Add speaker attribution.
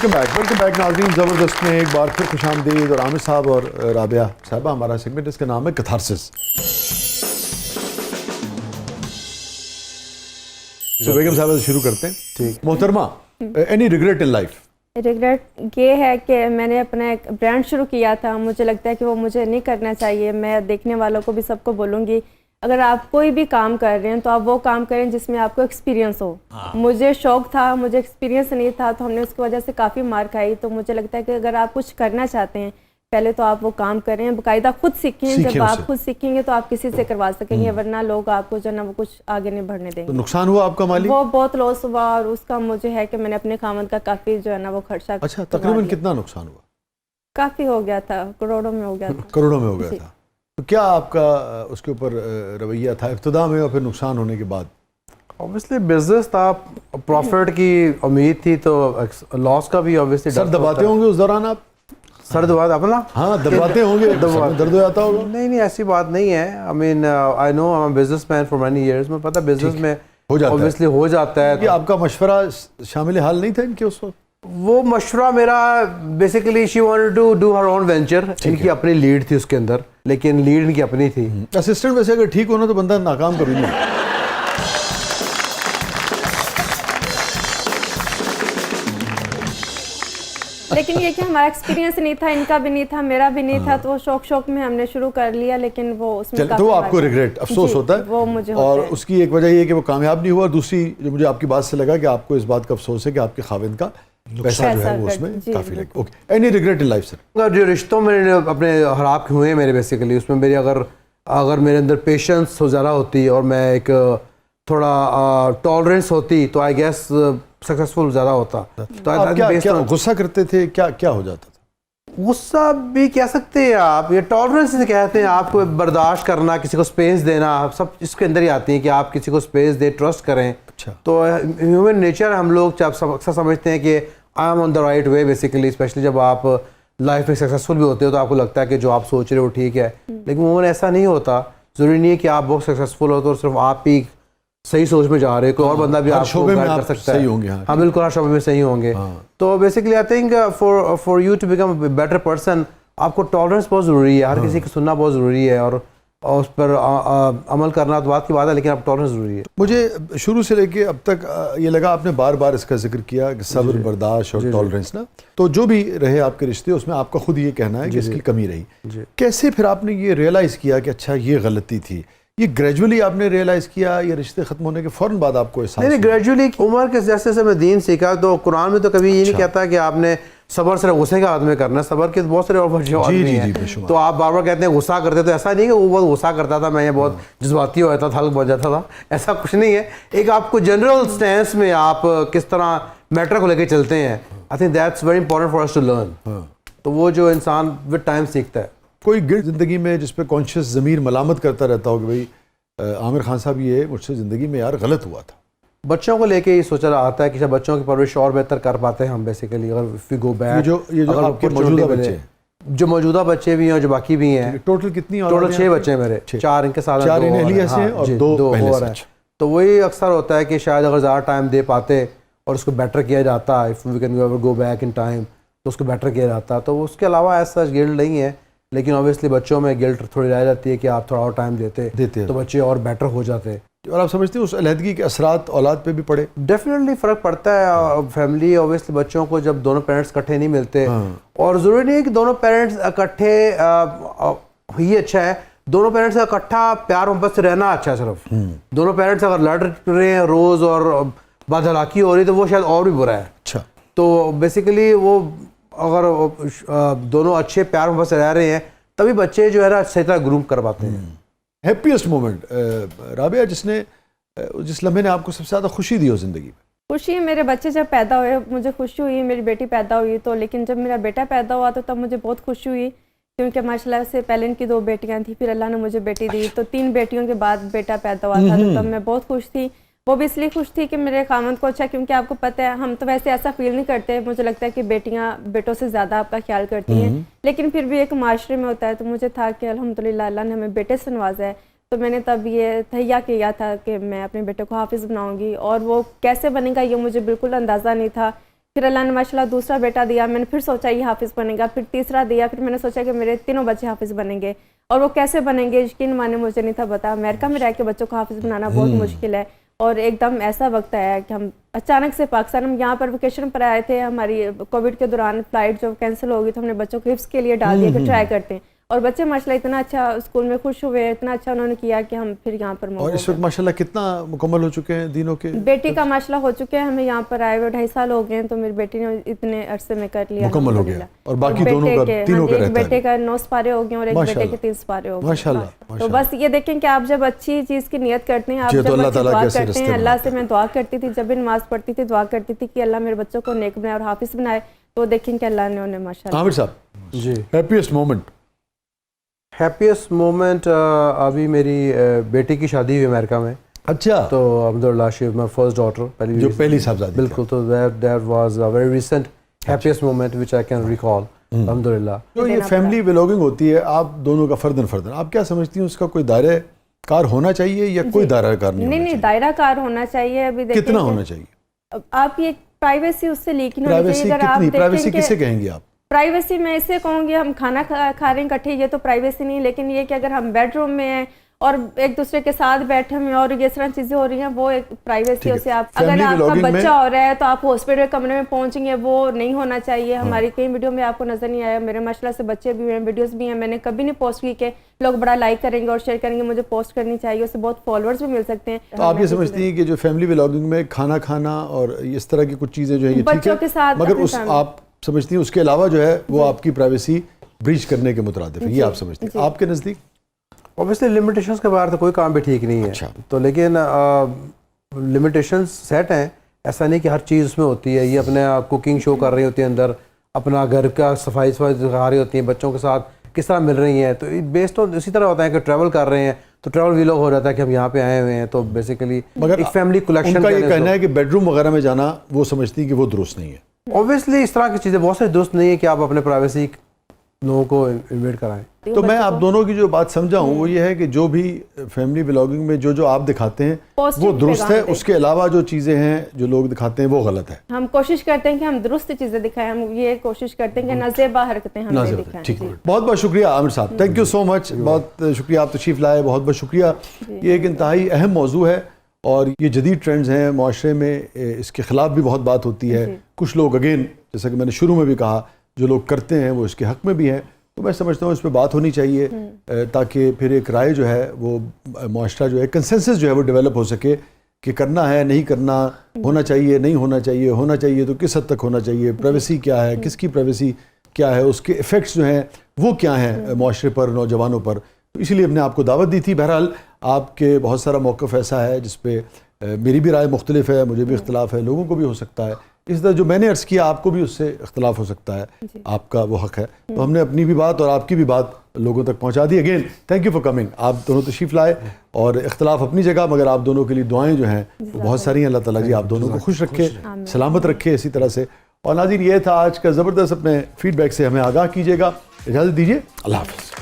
Speaker 1: Welcome back नाज़रीन। ज़बरदस्त में एक बार फिर खुशामदीद। और आमिर साहब और राबिया साहबा, हमारा सेगमेंट इसका नाम है कैथारसिस। तो बेगम साहब से शुरू करते हैं। ठीक मोहतरमा, any regret in life?
Speaker 2: Regret ये है कि मैंने अपना एक ब्रांड शुरू किया था, मुझे लगता है कि वो मुझे नहीं करना चाहिए। मैं देखने वालों को भी सबको बोलूँगी, अगर आप कोई भी काम कर रहे हैं तो आप वो काम करें जिसमें आपको एक्सपीरियंस हो। मुझे शौक था, मुझे एक्सपीरियंस नहीं था, तो हमने उसकी वजह से काफ़ी मार खाई। तो मुझे लगता है कि अगर आप कुछ करना चाहते हैं, पहले तो आप वो काम करें, बाकायदा खुद सीखें। जब आप खुद सीखेंगे तो आप किसी से करवा सकेंगे, वरना लोग आपको जो है ना वो कुछ आगे नहीं बढ़ने देंगे।
Speaker 1: तो नुकसान हुआ आपका माली?
Speaker 2: वो बहुत लॉस हुआ, और उसका मुझे है कि मैंने अपने खामद का काफ़ी जो है ना वो खर्चा।
Speaker 1: अच्छा, तकरीबन कितना नुकसान हुआ?
Speaker 2: काफ़ी हो गया था, करोड़ों में हो गया था।
Speaker 1: करोड़ों में हो गया था। तो क्या आपका उसके ऊपर रवैया था इब्तिदा में और फिर नुकसान होने के बाद?
Speaker 3: ऑब्वियसली बिजनेस था, प्रॉफिट की उम्मीद थी, तो लॉस का भी ऑब्वियसली।
Speaker 1: सर दबाते होंगे उस दौरान आप?
Speaker 3: सर दबा अपना?
Speaker 1: हाँ दबाते होंगे, दर्द हो जाता होगा।
Speaker 3: नहीं ऐसी बात नहीं है। I mean I know, I am business man for many years. मैं पता बिजनेस में
Speaker 1: हो जाता
Speaker 3: ऑब्वियसली हो जाता है।
Speaker 1: कि आपका मशवरा शामिल हाल नहीं था इनके उस वक्त?
Speaker 3: वो मशवरा मेरा basically she wanted to do her own venture. इनकी अपनी लीड थी उसके अंदर, लेकिन लीड इनकी अपनी थी।
Speaker 1: असिस्टेंट वैसे अगर ठीक होना तो बंदा नाकाम कभी नहीं।
Speaker 2: लेकिन ये कि हमारा एक्सपीरियंस नहीं था, इनका भी नहीं था, मेरा भी नहीं था, तो वो शौक में हमने शुरू कर लिया। लेकिन वो उसमें
Speaker 1: तो आपको रिग्रेट, अफसोस होता है
Speaker 2: वो मुझे
Speaker 1: और उसकी एक वजह ये है कि वो कामयाब नहीं हुआ। दूसरी जो मुझे आपकी बात से लगा कि आपको इस बात का अफसोस है कि आपके खाविंद का पैसा जो है वो उसमें काफी लगे। Okay, any regret in life sir?
Speaker 3: जो रिश्तों में अपने खराब हुए हैं मेरे, बेसिकली उसमें मेरी अगर मेरे अंदर पेशेंस ज़्यादा होती और मैं एक थोड़ा टॉलरेंस होती तो आई गेस सक्सेसफुल ज़्यादा होता। तो
Speaker 1: आप क्या गुस्सा करते थे? क्या हो जाता था?
Speaker 3: गुस्सा भी कह सकते हैं आप, ये टॉलरेंस से कहते हैं। आपको बर्दाश्त करना, किसी को स्पेस देना, सब इसके अंदर ही आती है कि आप किसी को स्पेस दे, ट्रस्ट करें।
Speaker 1: अच्छा।
Speaker 3: तो ह्यूमन नेचर हम लोग अक्सर समझते हैं कि I am on the right way basically. Specially जब आप लाइफ में सक्सेसफुल भी होते हो तो आपको लगता है कि जो आप सोच रहे हो ठीक है, लेकिन वो ऐसा नहीं होता। ज़रूरी नहीं है कि आप बहुत सक्सेसफुल हो तो सिर्फ आप ही सही सोच में जा रहे हो, कोई और बंदा भी आपको गाइड कर सकता है।
Speaker 1: सही होंगे।
Speaker 3: हाँ बिल्कुल, हर शोबे में सही होंगे। तो basically I think for you to become a better person, आपको टॉलरेंस बहुत ज़रूरी है। हर किसी की सुनना बहुत ज़रूरी है और उस पर अमल करना तो बात की बात है, लेकिन आप टॉलरेंस ज़रूरी है।
Speaker 1: मुझे शुरू से लेके अब तक ये लगा, आपने बार बार इसका जिक्र किया कि सब्र, बर्दाश्त और टॉलरेंस ना, तो जो भी रहे आपके रिश्ते उसमें आपका खुद ये कहना है कि इसकी कमी रही। कैसे फिर आपने ये रियलाइज़ किया कि अच्छा ये गलती थी? ये ग्रेजुअली आपने रियलाइज़ किया, ये रिश्ते ख़त्म होने के फ़ौरन बाद आपको एहसास?
Speaker 3: नहीं, ग्रेजुअली उम्र के जैसे जैसे मैं दीन सीखा, तो कुरान में तो कभी ये नहीं कहता कि आपने सबर सिर्फ गुस्से के आदमी करना है। सबर के बहुत सारे और आदमी हैं। तो आप बार बार कहते हैं गुस्सा करते, तो ऐसा नहीं कि वो बहुत गुस्सा करता था, मैं ये बहुत जज्बाती हो जाता था, हल्क बच जाता था, ऐसा कुछ नहीं है। एक आपको जनरल स्टैंस में आप किस तरह मैटर को लेकर चलते हैं, I think that's very important for us to learn. तो वो जो इंसान विद टाइम सीखता है।
Speaker 1: कोई गिल्ट ज़िंदगी में जिस पे कॉन्शियस ज़मीर मलामत करता रहता हो कि भाई आमिर खान साहब ये मुझसे ज़िंदगी में यार गलत हुआ था?
Speaker 3: बच्चों को लेके ये सोचा आता है कि जब बच्चों की परवरिश और बेहतर कर पाते हैं हम बेसिकली, अगर इफ वी गो बैक,
Speaker 1: ये जो आपके मौजूदा बच्चे,
Speaker 3: जो मौजूदा बच्चे भी हैं और जो बाकी भी हैं,
Speaker 1: टोटल कितनी?
Speaker 3: टोटल 6 बच्चे हैं मेरे, 4 इनके साथ,
Speaker 1: 4 अहलिया से और 2 और हैं।
Speaker 3: तो वही अक्सर होता है कि शायद अगर ज़्यादा टाइम दे पाते और उसको बेटर किया जाता, if we can go back in time, तो उसको बेटर किया जाता। तो उसके अलावा ऐसा गिल्ट नहीं है, लेकिन ऑब्वियसली बच्चों में गिल्ट थोड़ी रह जाती है कि आप थोड़ा और टाइम देते तो बच्चे और बेटर हो जाते।
Speaker 1: और आप समझते हैं उस अलहदगी के असरात औलाद पे भी पड़े?
Speaker 3: डेफिनेटली फ़र्क पड़ता है। फैमिली ऑब्वियसली बच्चों को जब दोनों पेरेंट्स इकट्ठे नहीं मिलते, और ज़रूरी नहीं है कि दोनों पेरेंट्स इकट्ठे ही अच्छा है, दोनों पेरेंट्स का इकट्ठा प्यार मोहब्बत से रहना अच्छा है। सिर्फ दोनों पेरेंट्स अगर लड़ रहे हैं रोज़ और बदहलाकी हो रही है तो वो शायद और भी बुरा है।
Speaker 1: अच्छा।
Speaker 3: तो बेसिकली वो अगर दोनों अच्छे प्यार मोहब्बत से रह रहे हैं तभी बच्चे जो है ना सही तरह ग्रूम कर पाते हैं।
Speaker 1: हैप्पीएस्ट मोमेंट राबिया, जिस लम्हे ने आपको सबसे ज़्यादा खुशी दी हो ज़िंदगी में?
Speaker 2: खुशी मेरे बच्चे जब पैदा हुए मुझे खुशी हुई, मेरी बेटी पैदा हुई तो। लेकिन जब मेरा बेटा पैदा हुआ तो तब मुझे बहुत खुशी हुई, क्योंकि माशाल्लाह से पहले इनकी 2 बेटियां थी, फिर अल्लाह ने मुझे बेटी दी, तो 3 बेटियों के बाद बेटा पैदा हुआ था। तो तब मैं बहुत खुश थी। वो भी इसलिए खुश थी कि मेरे खामद को अच्छा, क्योंकि आपको पता है हम तो वैसे ऐसा फील नहीं करते, मुझे लगता है कि बेटियां बेटों से ज़्यादा आपका ख्याल करती हैं, लेकिन फिर भी एक माशरे में होता है। तो मुझे था कि अल्हम्दुलिल्लाह अल्लाह ने हमें बेटे से नवाजा है। तो मैंने तब ये तहैया किया था कि मैं अपने बेटे को हाफिज़ बनाऊंगी, और वो कैसे बनेगा ये मुझे बिल्कुल अंदाज़ा नहीं था फिर अल्लाह ने माशाल्लाह दूसरा बेटा दिया, मैंने फिर सोचा ये हाफिज़ बनेगा, फिर तीसरा दिया, फिर मैंने सोचा कि मेरे तीनों बच्चे हाफिज़ बनेंगे। और वो कैसे बनेंगे यकीन माने मुझे नहीं था पता। अमेरिका में रह के बच्चों को हाफिज़ बनाना बहुत मुश्किल है, और एकदम ऐसा वक्त आया कि हम अचानक से पाकिस्तान, हम यहाँ पर वेकेशन पर आए थे, हमारी कोविड के दौरान फ़्लाइट जो कैंसिल हो गई तो हमने बच्चों को हिफ्ज़ के लिए डाल दिया कि ट्राई करते हैं, और बच्चे माशाल्लाह इतना अच्छा स्कूल में खुश हुए, इतना अच्छा उन्होंने किया कि हम फिर यहाँ पर।
Speaker 1: और इस वक्त माशाल्लाह कितना मुकम्मल हो चुके हैं दीनों के?
Speaker 2: बेटी का माशाल्लाह हो चुके हैं, हमें यहाँ पर आए हुए 2.5 साल हो गए हैं, तो मेरी बेटी ने इतने अरसे में कर लिया,
Speaker 1: मुकम्मल हो गया। और बाकी दोनों का, तीनों का रहता है?
Speaker 2: बेटे का 9 सपारे हो गए और एक बेटे के 3 सपारे हो गए माशाल्लाह। तो बस ये देखें कि आप जब अच्छी चीज़ की नियत करते हैं, आप जब दुआ करते हैं, अल्लाह से मैं दुआ करती थी, जब भी नमाज पढ़ती थी दुआ करती थी कि अल्लाह मेरे बच्चों को नेक बनाए और हाफिज़ बनाए, तो देखें कि अल्लाह ने उन्हें माशाल्लाह।
Speaker 1: आमिर साहब जी, हैप्पीएस्ट मोमेंट?
Speaker 3: हैप्पीएस्ट मोमेंट अभी मेरी बेटी की शादी हुई अमेरिका में।
Speaker 1: अच्छा।
Speaker 3: तो Abdullah she my first daughter,
Speaker 1: जो पहली साहबजादी।
Speaker 3: बिल्कुल। तो that was a very recent happiest moment which I can recall अल्हम्दुलिल्लाह।
Speaker 1: जो ये फैमिली व्लॉगिंग होती है आप दोनों का फर्दन, आप क्या समझती हैं उसका कोई दायरा कार होना चाहिए या कोई दायरा कार नहीं?
Speaker 2: दायरा कार होना चाहिए। अभी
Speaker 1: कितना होना चाहिए?
Speaker 2: आप ये प्राइवेसी उससे लीक नहीं होनी चाहिए। अगर आप
Speaker 1: प्राइवेसी किसे कहेंगे आप?
Speaker 2: प्राइवेसी मैं इसे कहूँगी, हम खाना खा रहे हैं इकट्ठे, ये तो प्राइवेसी नहीं, लेकिन ये कि अगर हम बेडरूम में हैं और एक दूसरे के साथ बैठे हुए और ये तरह चीजें हो रही हैं, वो एक प्राइवेसी है। उसे आप, अगर आपका बच्चा हो रहा है तो आप हॉस्पिटल कमरे में पहुंचेंगे, वो नहीं होना चाहिए। हमारी कई वीडियो में आपको नजर नहीं आया, मेरे माशाल्लाह से बच्चे भी हैं, वीडियोस भी हैं, मैंने कभी नहीं पोस्ट की कि लोग बड़ा लाइक करेंगे और शेयर करेंगे, मुझे पोस्ट करनी चाहिए, उससे बहुत फॉलोअर्स भी मिल सकते हैं।
Speaker 1: तो आप ये समझती हैं कि जो फैमिली व्लॉगिंग में खाना खाना और इस तरह की कुछ चीजें जो है
Speaker 2: बच्चों के साथ,
Speaker 1: मगर उस आप समझती हैं उसके अलावा जो है वो आपकी प्राइवेसी ब्रीच करने के मुतरादिफ है, ये आप समझती हैं? आपके नज़दीक
Speaker 3: ऑब्वियसली लिमिटेशंस के बाहर तो कोई काम भी ठीक नहीं है।
Speaker 1: अच्छा।
Speaker 3: तो लेकिन लिमिटेशंस सेट हैं, ऐसा नहीं कि हर चीज़ उसमें होती है। ये अपने कुकिंग शो कर रही होती है, अंदर अपना घर का सफाई दिखा रही होती हैं, बच्चों के साथ किस तरह मिल रही हैं। तो बेस्ड तो इसी तरह होता है कि ट्रैवल कर रहे हैं तो ट्रैवल व्लॉग हो जाता है कि हम यहाँ पे आए हुए हैं। तो बेसिकली
Speaker 1: मगर
Speaker 3: एक फैमिली कलेक्शन
Speaker 1: का ये कहना है कि बेडरूम वगैरह में जाना वो समझती है कि वो दुरुस्त नहीं है।
Speaker 3: ऑब्वियसली इस तरह की चीज़ें बहुत सारी दुरुस्त नहीं है कि आप अपने प्राइवेसी लोगों को इन्वेट कराएं।
Speaker 1: तो मैं आप दोनों की जो बात समझा हूँ वो ये है कि जो भी फैमिली व्लॉगिंग में जो आप दिखाते हैं वो दुरुस्त है, उसके अलावा जो चीज़ें हैं जो लोग दिखाते हैं वो गलत है।
Speaker 2: हम कोशिश करते हैं कि हम दुरुस्त चीज़ें दिखाएं, हम ये कोशिश करते हैं कि नाज़ेबा हरकतें हम दिखाएं।
Speaker 1: ठीक है, बहुत बहुत शुक्रिया आमिर साहब, थैंक यू सो मच, बहुत शुक्रिया आप तशरीफ़ लाए, बहुत बहुत शुक्रिया। ये एक इंतहाई अहम मौजू है और ये जदीद ट्रेंड्स हैं माशरे में, इसके ख़िलाफ़ भी बहुत बात होती है। कुछ लोग अगेन जैसा कि मैंने शुरू में भी कहा जो लोग करते हैं वो इसके हक़ में भी हैं, तो मैं समझता हूँ इस पर बात होनी चाहिए ताकि फिर एक राय जो है वो माशरा जो है कंसेंसस जो है वो डेवलप हो सके कि करना है नहीं करना, होना चाहिए नहीं होना चाहिए, होना चाहिए तो किस हद तक होना चाहिए, प्राइवेसी क्या है, किसकी प्राइवेसी क्या है, उसके इफ़ेक्ट्स जो हैं वो क्या हैं माशरे पर, नौजवानों पर। तो इसीलिए हमने आपको दावत दी थी। बहरहाल आपके बहुत सारा मौक़िफ़ ऐसा है जिस पे मेरी भी राय मुख्तलिफ है, मुझे भी इख्तलाफ है, लोगों को भी हो सकता है। इस तरह जो मैंने अर्ज़ किया आपको भी उससे इख्तलाफ हो सकता है, आपका वो हक़ है। तो हमने अपनी भी बात और आपकी भी बात लोगों तक पहुंचा दी। Again thank you for coming, आप दोनों तशरीफ़ लाए और इख्तलाफ अपनी जगह, मगर आप दोनों के लिए दुआएं जो हैं वो बहुत सारी हैं। अल्लाह ताला जी आप दोनों को खुश रखे, सलामत रखे इसी तरह से। और नाज़रीन ये था आज का ज़बरदस्त, अपने फीडबैक से हमें आगाह कीजिएगा। इजाज़त दीजिए, अल्लाह हाफ़िज़।